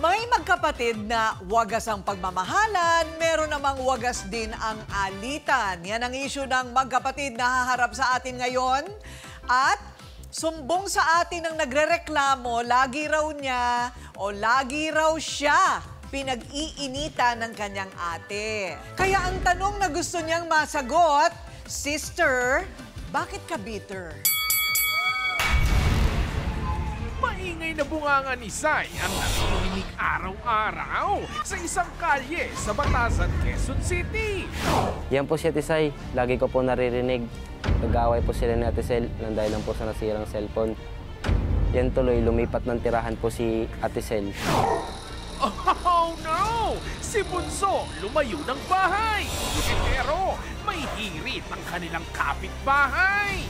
May magkapatid na wagas ang pagmamahalan, meron namang wagas din ang alitan. Yan ang issue ng magkapatid na haharap sa atin ngayon. At sumbong sa atin ang nagrereklamo, lagi raw niya o lagi raw siya pinag-iinitan ng kanyang ate. Kaya ang tanong na gusto niyang masagot, Sister, bakit ka bitter? Maingay na bunganga ni Sai ang naririnig araw-araw sa isang kalye sa Batasan, Quezon City. Yan po si Ate Sai. Lagi ko po naririnig. Nag-aaway po sila ni Ate Sel nang dahil lang po sa nasirang cellphone. Yan tuloy, lumipat ng tirahan po si Ate Sel. Oh no! Si Bunso lumayo ng bahay. Pero may hirit ang kanilang kapitbahay.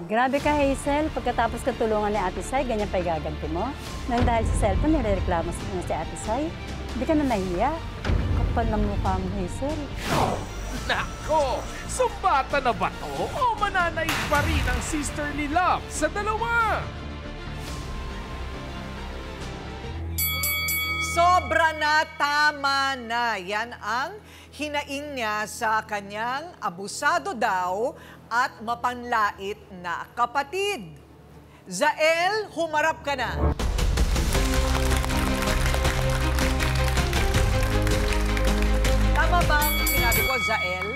Grabe ka, Hazel. Pagkatapos ka tulungan ni Ate Sai, ganyan pa igaganti mo. Nang dahil sa cellphone, nirereklamo na si Ate Sai. Hindi ka na nahiya. Kapal ng mukha mo, Hazel. Nako! Sumbata na ba to? O mananaig pa rin ang sisterly love sa dalawa? Sobra na, tama na. Yan ang hinaing niya sa kanyang abusado daw at mapanlait na kapatid. Zael, humarap ka na. Tama bang sinabi ko, Zael?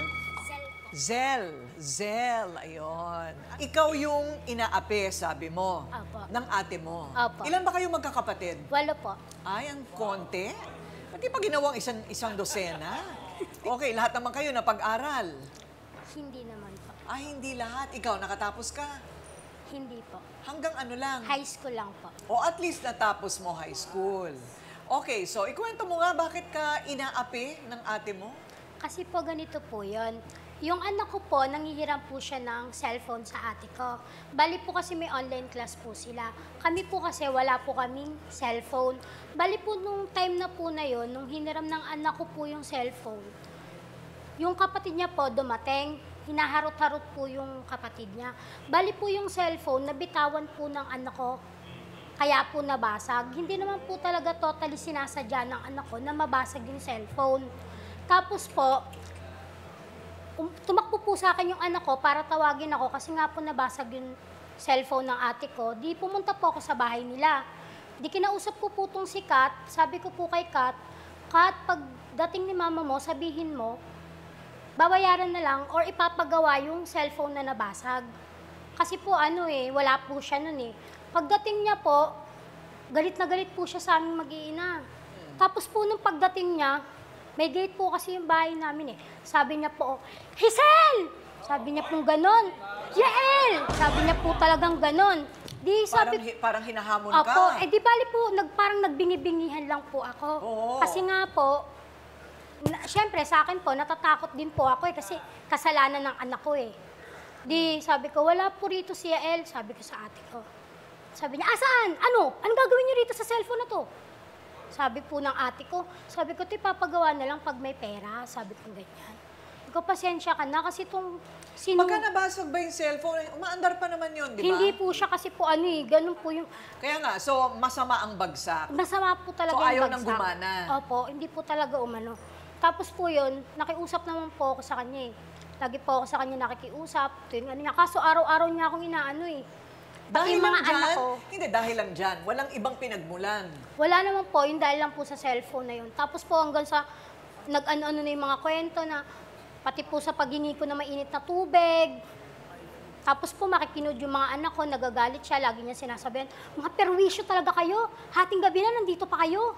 Zel, ayun. Ikaw yung inaapi, sabi mo, Apo. ng ate mo. Apo. Ilan ba kayong magkakapatid? 8 po. Ay, ang konti. Pati pa ginawang isang dosena. Okay, lahat naman kayo napag-aral. Hindi naman po. Ay, hindi lahat. Ikaw, nakatapos ka. Hindi po. Hanggang ano lang. High school lang po. O at least natapos mo high school. Okay, so ikwento mo nga bakit ka inaapi ng ate mo? Kasi po ganito po yon. Yung anak ko po, nangihiram po siya ng cellphone sa ate ko. Bali po kasi may online class po sila. Kami po kasi wala po kaming cellphone. Bali po nung time na po na yon, nung hiniram ng anak ko po yung cellphone, yung kapatid niya po dumating, hinaharot-harot po yung kapatid niya. Bali po yung cellphone, nabitawan po ng anak ko, kaya po nabasag. Hindi naman po talaga totally sinasadya ng anak ko na mabasag yung cellphone. Tapos po, tumakbo po sa akin yung anak ko para tawagin ako kasi nga po nabasag yung cellphone ng ate ko. Di pumunta po ako sa bahay nila. Di kinausap ko po itong si Kat. Sabi ko po kay Kat, Kat, pagdating ni mama mo, sabihin mo, babayaran na lang or ipapagawa yung cellphone na nabasag. Kasi po wala po siya nun eh. Pagdating niya po, galit na galit po siya sa aming mag-iina. Tapos po nung pagdating niya, may gate po kasi yung bahay namin eh. Sabi niya po, Hazel! Sabi niya pong ganon. Yael! Sabi niya po talagang ganon. Di sabi, Parang hinahamon ka. Opo, di bali po, parang nagbingi-bingihan lang po ako. Oo. Kasi nga po, syempre sa akin po, natatakot din po ako eh, kasi kasalanan ng anak ko eh. Di sabi ko, wala po rito si Yael, sabi ko sa ate ko. Sabi niya, saan? Ano? Anong gagawin niyo rito sa cellphone na to? Sabi po ng ate ko, sabi ko, papagawa na lang pag may pera. Sabi ko ganyan. Sabi ko, pasensya ka na kasi itong Pagka nabasag ba yung cellphone, umaandar pa naman yun, di ba? Hindi po siya kasi po ganun po yung... Kaya nga, so masama ang bagsak. Masama po talaga So, yung ayaw bagsak. nang gumana. Opo, hindi po talaga umano. Tapos po yun, nakiusap naman po ako sa kanya eh. Lagi po ako sa kanya nakikiusap. Tuwing niya. Kaso araw-araw niya akong inaano eh. Dahil Pati lang mga anak dyan? ko. Hindi, dahil lang dyan. Walang ibang pinagmulan. Wala naman po, yung dahil lang po sa cellphone na yun. Tapos po hanggang sa nag-ano-ano na yung mga kwento na pati po sa paghingi ko na mainit na tubig. Tapos po makikinood yung mga anak ko, nagagalit siya, lagi niya sinasabihan, mga perwisyo talaga kayo, hating gabi na nandito pa kayo.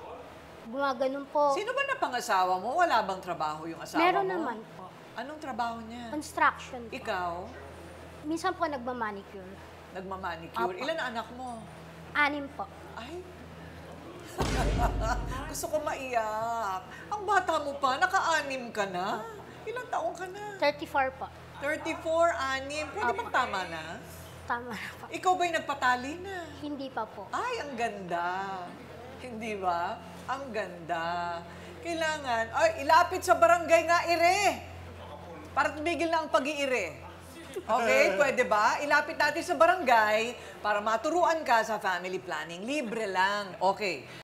Gumaganon po. Sino ba na pangasawa mo? Wala bang trabaho yung asawa Meron mo? naman po. Anong trabaho niya? Construction po. Ikaw? Minsan po nagmamanicure. Nagmamanicure. Apo. Ilan ang anak mo? 6 po. Ay. Gusto ko maiyak. Ang bata mo pa, naka-anim ka na. Ilang taong ka na? 34 po. 34, anim. Pwede bang tama na? Tama na po. Ikaw ba'y nagpatali na? Hindi pa po. Ay, ang ganda. Hindi ba? Ang ganda. Kailangan, ilapit sa barangay nga, ire. Para tumigil na ang pag-iire. Okay, pwede ba? Ilapit natin sa barangay para maturuan ka sa family planning. Libre lang. Okay.